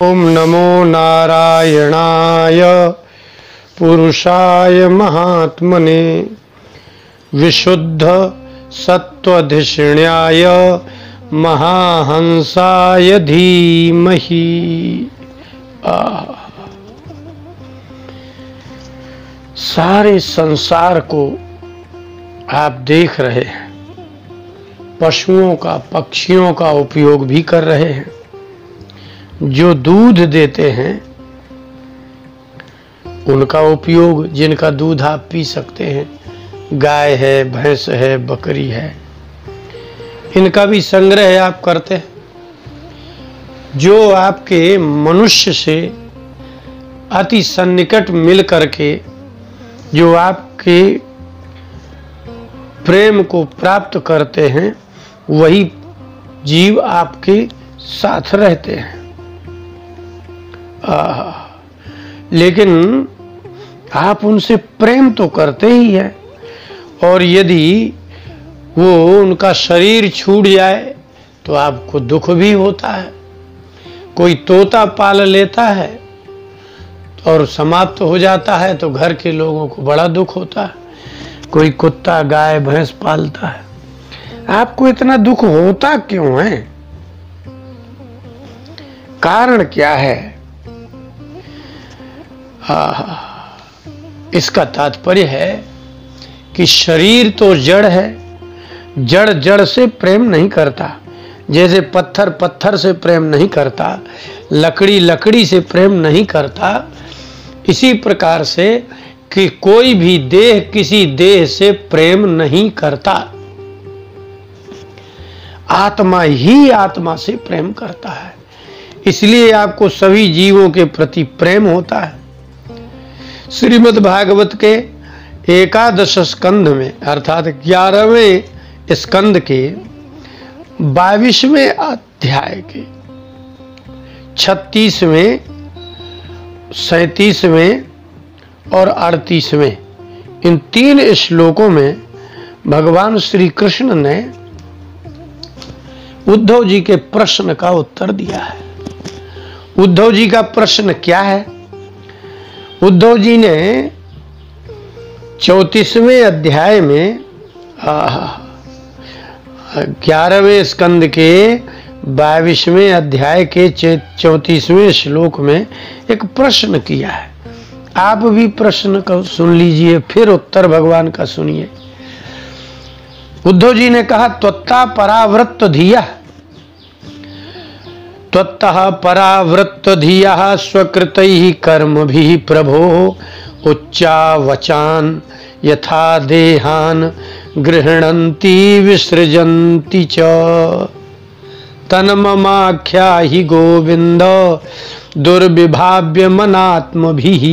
ओम नमो नारायणाय पुरुषाय महात्मने विशुद्ध सत्वधिष्ण्याय महाहंसाय धीमहि। सारे संसार को आप देख रहे हैं, पशुओं का पक्षियों का उपयोग भी कर रहे हैं। जो दूध देते हैं उनका उपयोग, जिनका दूध आप पी सकते हैं, गाय है, भैंस है, बकरी है, इनका भी संग्रह आप करते हैं। जो आपके मनुष्य से अति सन्निकट मिल करके जो आपके प्रेम को प्राप्त करते हैं, वही जीव आपके साथ रहते हैं। लेकिन आप उनसे प्रेम तो करते ही हैं, और यदि वो उनका शरीर छूट जाए तो आपको दुख भी होता है। कोई तोता पाल लेता है और समाप्त हो जाता है तो घर के लोगों को बड़ा दुख होता है। कोई कुत्ता गाय भैंस पालता है, आपको इतना दुख होता क्यों है? कारण क्या है? इसका तात्पर्य है कि शरीर तो जड़ है, जड़ जड़ से प्रेम नहीं करता। जैसे पत्थर पत्थर से प्रेम नहीं करता, लकड़ी लकड़ी से प्रेम नहीं करता, इसी प्रकार से कि कोई भी देह किसी देह से प्रेम नहीं करता। आत्मा ही आत्मा से प्रेम करता है। इसलिए आपको सभी जीवों के प्रति प्रेम होता है। श्रीमद् भागवत के 11 स्कंध में अर्थात 11वें स्कंद के 22वें अध्याय के 36वें, 37वें और 38वें इन 3 श्लोकों में भगवान श्री कृष्ण ने उद्धव जी के प्रश्न का उत्तर दिया है। उद्धव जी का प्रश्न क्या है? उद्धव जी ने 34वें अध्याय में 11वें स्कंद के 22वें अध्याय के 34वें श्लोक में एक प्रश्न किया है। आप भी प्रश्न को सुन लीजिए, फिर उत्तर भगवान का सुनिए। उद्धव जी ने कहा, त्वत्ता परावृत्त धिया, त्वत्तः परावृत्त धिया स्वकृतैः कर्मभिः प्रभो उच्चावचान यथा देहान गृह्णन्ति विसृजन्ति च तन्ममाख्या हि गोविंद दुर्विभाव्य मनात्मभिः।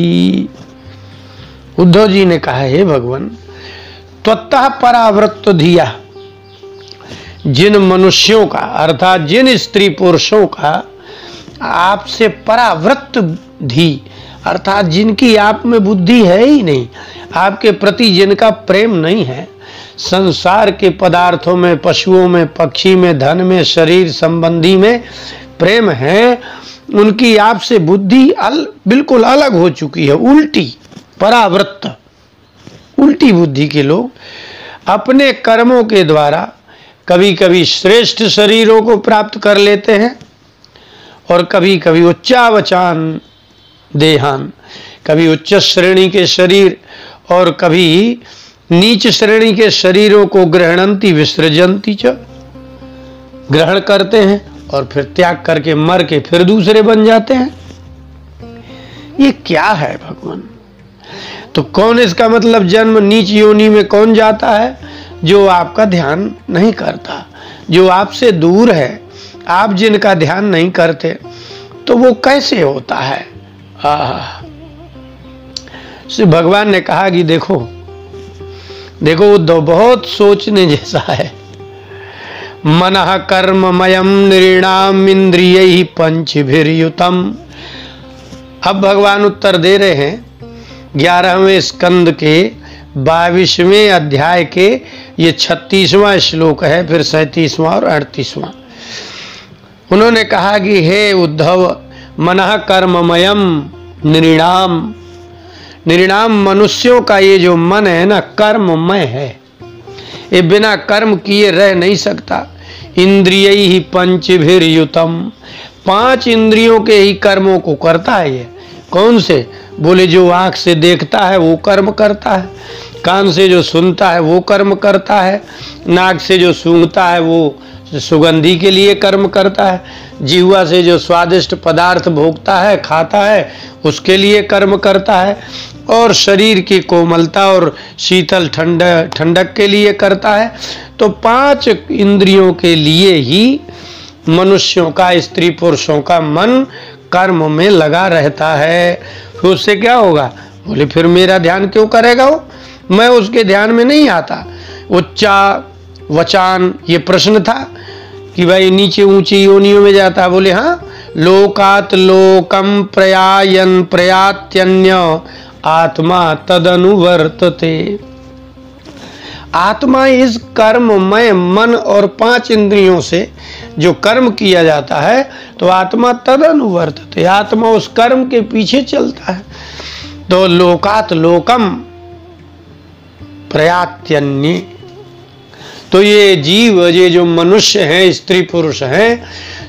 उद्धव जी ने कहा, हे भगवान, त्वत्तः परावृत्त धिया, जिन मनुष्यों का अर्थात जिन स्त्री पुरुषों का आपसे परावृत्त धी अर्थात जिनकी आप में बुद्धि है ही नहीं, आपके प्रति जिनका प्रेम नहीं है, संसार के पदार्थों में, पशुओं में, पक्षी में, धन में, शरीर संबंधी में प्रेम है, उनकी आपसे बुद्धि बिल्कुल अलग हो चुकी है, उल्टी, परावृत्त, उल्टी बुद्धि के लोग अपने कर्मों के द्वारा कभी कभी श्रेष्ठ शरीरों को प्राप्त कर लेते हैं और कभी कभी उच्चावचान देहान, कभी उच्च श्रेणी के शरीर और कभी नीच श्रेणी के शरीरों को गृह्णन्ति विसृजन्ति च, ग्रहण करते हैं और फिर त्याग करके मर के फिर दूसरे बन जाते हैं। ये क्या है भगवान? तो कौन इसका मतलब जन्म नीच योनि में कौन जाता है? जो आपका ध्यान नहीं करता, जो आपसे दूर है, आप जिनका ध्यान नहीं करते, तो वो कैसे होता है? श्री भगवान ने कहा कि देखो देखो उद्धव, बहुत सोचने जैसा है। मनः कर्ममयम् नृणाम् इंद्रियैः पंचभिर्युतम्। अब भगवान उत्तर दे रहे हैं 11वें स्कंद के 22वें अध्याय के ये 36वां श्लोक है, फिर 37वां और 38वां। उन्होंने कहा कि हे उद्धव, मनः कर्ममयम नृणाम। नृणाम मनुष्यों का ये जो मन है ना, कर्ममय है, ये बिना कर्म किए रह नहीं सकता। इंद्रियैहि पंचभिर्युतम, 5 इंद्रियों के ही कर्मों को करता है ये। कौन से? बोले जो आंख से देखता है वो कर्म करता है, कान से जो सुनता है वो कर्म करता है, नाक से जो सूंघता है वो सुगंधी के लिए कर्म करता है, जिह्वा से जो स्वादिष्ट पदार्थ भोगता है, खाता है, उसके लिए कर्म करता है, और शरीर की कोमलता और शीतल ठंडक के लिए करता है। तो 5 इंद्रियों के लिए ही मनुष्यों का, स्त्री पुरुषों का मन कर्म में लगा रहता है। फिर उससे क्या होगा? बोले फिर मेरा ध्यान क्यों करेगा वो? मैं उसके ध्यान में नहीं आता। उच्चा वचान ये प्रश्न था कि भाई नीचे ऊंची योनियों में जाता है। बोले हाँ, लोकात लोकम प्रयायन प्रयात्यन्य आत्मा तदनुवर्तते। आत्मा इस कर्ममय मन और 5 इंद्रियों से जो कर्म किया जाता है, तो आत्मा तदनुवर्तते, आत्मा उस कर्म के पीछे चलता है। तो लोकात लोकम प्रयात्यन्य, तो ये जीव, ये जो मनुष्य हैं, स्त्री पुरुष हैं,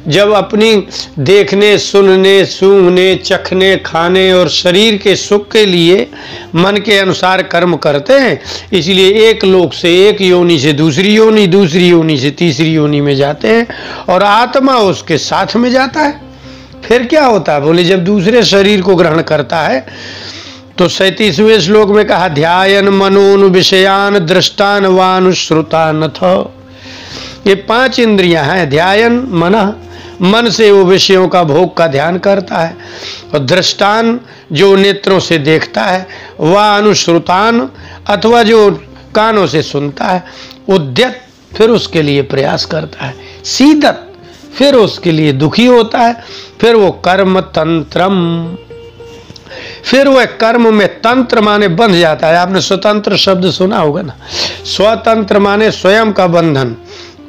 जब अपनी देखने, सुनने, सूंघने, चखने, खाने और शरीर के सुख के लिए मन के अनुसार कर्म करते हैं, इसलिए एक लोक से, एक योनि से दूसरी योनि, दूसरी योनि से तीसरी योनि में जाते हैं, और आत्मा उसके साथ में जाता है। फिर क्या होता है? बोले जब दूसरे शरीर को ग्रहण करता है, तो 37वें श्लोक में कहा, ध्यायन मनोन विषयान दृष्टान वानुश्रुतानथ। ये 5 इंद्रियां हैं। ध्यायन मनः, मन से वो विषयों का भोग का ध्यान करता है, और दृष्टान जो नेत्रों से देखता है, वह अनुश्रुतान अथवा जो कानों से सुनता है, उद्यत फिर उसके लिए प्रयास करता है, सीदत फिर उसके लिए दुखी होता है, फिर वो कर्म तंत्रम, फिर वह कर्म में तंत्र माने बंध जाता है। आपने स्वतंत्र शब्द सुना होगा ना, स्वतंत्र माने स्वयं का बंधन,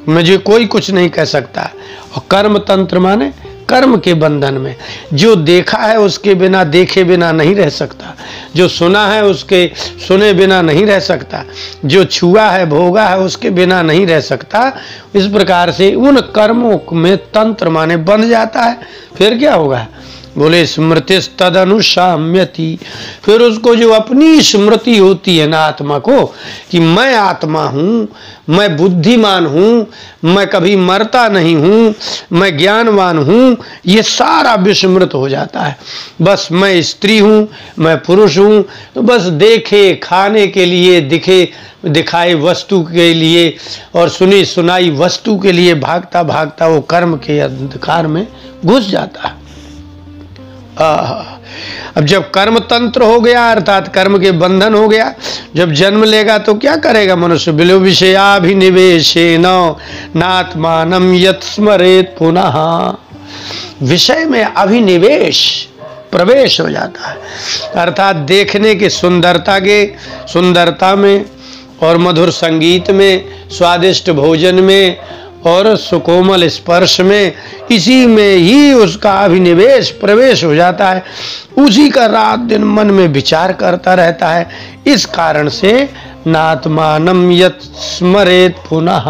मुझे कोई कुछ नहीं कह सकता, और कर्म तंत्र माने कर्म के बंधन में। जो देखा है उसके बिना देखे बिना नहीं रह सकता, जो सुना है उसके सुने बिना नहीं रह सकता, जो छुआ है भोगा है उसके बिना नहीं रह सकता। इस प्रकार से उन कर्मों में तंत्र माने बंध जाता है। फिर क्या होगा? बोले स्मृतिस तदनुशाम्यति, फिर उसको जो अपनी स्मृति होती है ना आत्मा को, कि मैं आत्मा हूँ, मैं बुद्धिमान हूँ, मैं कभी मरता नहीं हूँ, मैं ज्ञानवान हूँ, ये सारा विस्मृत हो जाता है। बस मैं स्त्री हूँ, मैं पुरुष हूँ, तो बस देखे खाने के लिए, दिखाए वस्तु के लिए और सुनी सुनाई वस्तु के लिए भागता भागता वो कर्म के अंधकार में घुस जाता है। अब जब कर्म तंत्र हो गया, अर्थात कर्म के बंधन हो गया, जब जन्म लेगा तो क्या करेगा मनुष्य? बिलो विषयाभिनिवेशेन नात्मानं यत् स्मरेत पुनः, विषय में अभिनिवेश प्रवेश हो जाता है, अर्थात देखने के सुंदरता में और मधुर संगीत में, स्वादिष्ट भोजन में और सुकोमल स्पर्श में, इसी में ही उसका अभिनिवेश प्रवेश हो जाता है। उसी का रात दिन मन में विचार करता रहता है। इस कारण से नात्मानं यत् स्मरेत पुनः,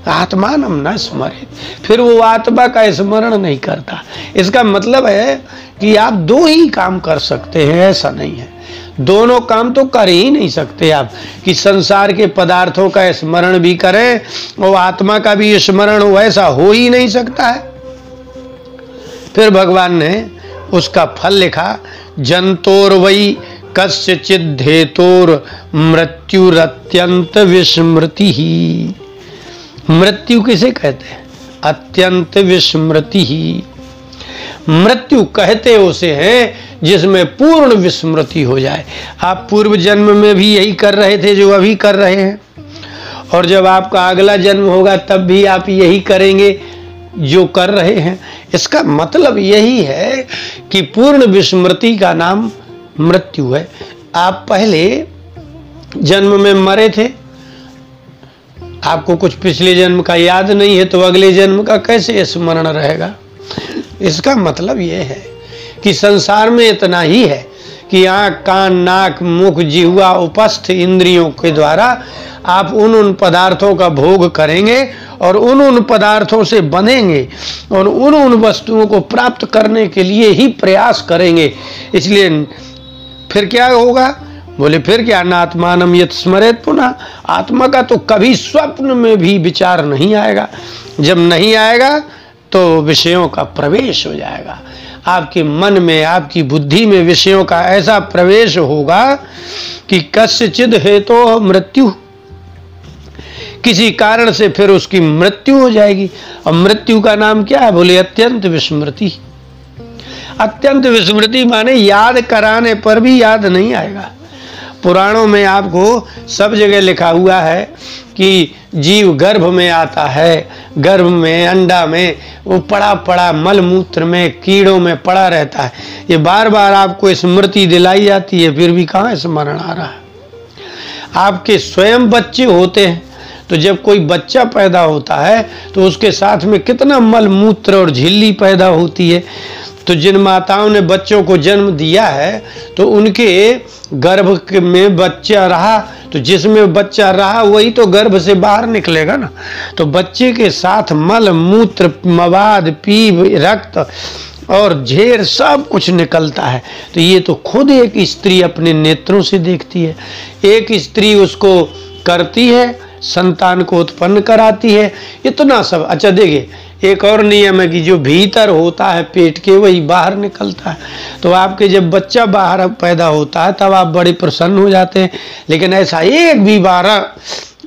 आत्मानं न स्मरेत, फिर वो आत्मा का स्मरण नहीं करता। इसका मतलब है कि आप 2 ही काम कर सकते हैं, ऐसा नहीं है। दोनों काम तो कर ही नहीं सकते आप, कि संसार के पदार्थों का स्मरण भी करें और आत्मा का भी स्मरण हो, ऐसा हो ही नहीं सकता है। फिर भगवान ने उसका फल लिखा, जंतोर वै कस्यचिद् हेतोर मृत्युरत्यंत विस्मृति ही। मृत्यु किसे कहते हैं? अत्यंत विस्मृति ही। मृत्यु कहते उसे हैं जिसमें पूर्ण विस्मृति हो जाए। आप पूर्व जन्म में भी यही कर रहे थे जो अभी कर रहे हैं, और जब आपका अगला जन्म होगा तब भी आप यही करेंगे जो कर रहे हैं। इसका मतलब यही है कि पूर्ण विस्मृति का नाम मृत्यु है। आप पहले जन्म में मरे थे, आपको कुछ पिछले जन्म का याद नहीं है, तो अगले जन्म का कैसे स्मरण रहेगा? इसका मतलब ये है कि संसार में इतना ही है कि आँख, कान, नाक, मुख, जिह्वा, उपस्थ इंद्रियों के द्वारा आप उन पदार्थों का भोग करेंगे और उन पदार्थों से बनेंगे और उन वस्तुओं को प्राप्त करने के लिए ही प्रयास करेंगे। इसलिए फिर क्या होगा? बोले फिर क्या? नात्मानम यत् स्मरेत पुनः। आत्मा का तो कभी स्वप्न में भी विचार नहीं आएगा। जब नहीं आएगा तो विषयों का प्रवेश हो जाएगा आपके मन में, आपकी बुद्धि में विषयों का ऐसा प्रवेश होगा कि कस्यचिद हेतु मृत्यु, किसी कारण से फिर उसकी मृत्यु हो जाएगी। और मृत्यु का नाम क्या है? बोले अत्यंत विस्मृति। अत्यंत विस्मृति माने याद कराने पर भी याद नहीं आएगा। पुराणों में आपको सब जगह लिखा हुआ है कि जीव गर्भ में आता है, गर्भ में, अंडा में, वो पड़ा पड़ा मल मूत्र में, कीड़ों में पड़ा रहता है। ये बार बार आपको स्मृति दिलाई जाती है, फिर भी कहाँ स्मरण आ रहा है? आपके स्वयं बच्चे होते हैं, तो जब कोई बच्चा पैदा होता है तो उसके साथ में कितना मल मूत्र और झिल्ली पैदा होती है। तो जिन माताओं ने बच्चों को जन्म दिया है तो उनके गर्भ में बच्चा रहा, तो जिसमें बच्चा रहा वही तो गर्भ से बाहर निकलेगा ना। तो बच्चे के साथ मल मूत्र, मवाद, पीप, रक्त और झेर सब कुछ निकलता है। तो ये तो खुद एक स्त्री अपने नेत्रों से देखती है। एक स्त्री उसको करती है, संतान को उत्पन्न कराती है, इतना सब। अच्छा देखिए, एक और नियम है कि जो भीतर होता है पेट के वही बाहर निकलता है। तो आपके जब बच्चा बाहर पैदा होता है तब आप बड़े प्रसन्न हो जाते हैं, लेकिन ऐसा एक भी बार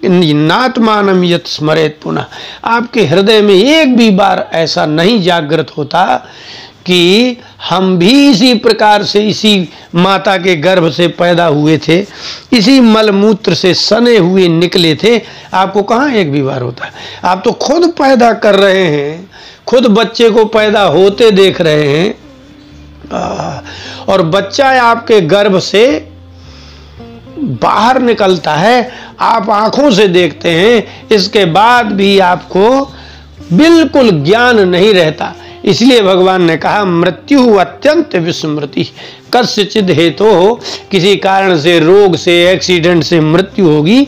नात्मानम यत् स्मरेत पुनः, आपके हृदय में एक भी बार ऐसा नहीं जागृत होता कि हम भी इसी प्रकार से इसी माता के गर्भ से पैदा हुए थे, इसी मल मूत्र से सने हुए निकले थे। आपको कहाँ एक भी बार होता है? आप तो खुद पैदा कर रहे हैं, खुद बच्चे को पैदा होते देख रहे हैं और बच्चा आपके गर्भ से बाहर निकलता है, आप आंखों से देखते हैं, इसके बाद भी आपको बिल्कुल ज्ञान नहीं रहता। इसलिए भगवान ने कहा मृत्यु अत्यंत विस्मृति। कस्यचिद हेतु हो, किसी कारण से, रोग से, एक्सीडेंट से मृत्यु होगी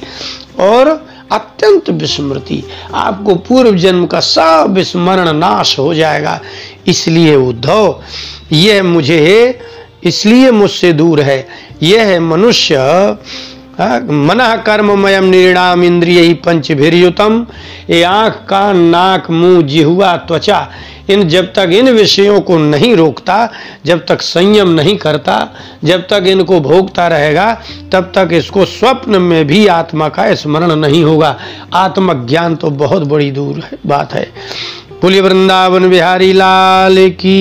और अत्यंत विस्मृति, आपको पूर्व जन्म का सब विस्मरण नाश हो जाएगा। इसलिए उद्धव यह मुझे, इसलिए मुझसे दूर है। यह है मनुष्य मनः कर्ममयम निर्णाम इंद्रिय पंचभिर्युतम। ये आँख, कान, नाक, मुंह, जिह्वा, त्वचा, इन जब तक इन विषयों को नहीं रोकता, जब तक संयम नहीं करता, जब तक इनको भोगता रहेगा, तब तक इसको स्वप्न में भी आत्मा का स्मरण नहीं होगा। आत्मज्ञान तो बहुत बड़ी दूर है बात है। बोलिए वृंदावन बिहारी लाल की।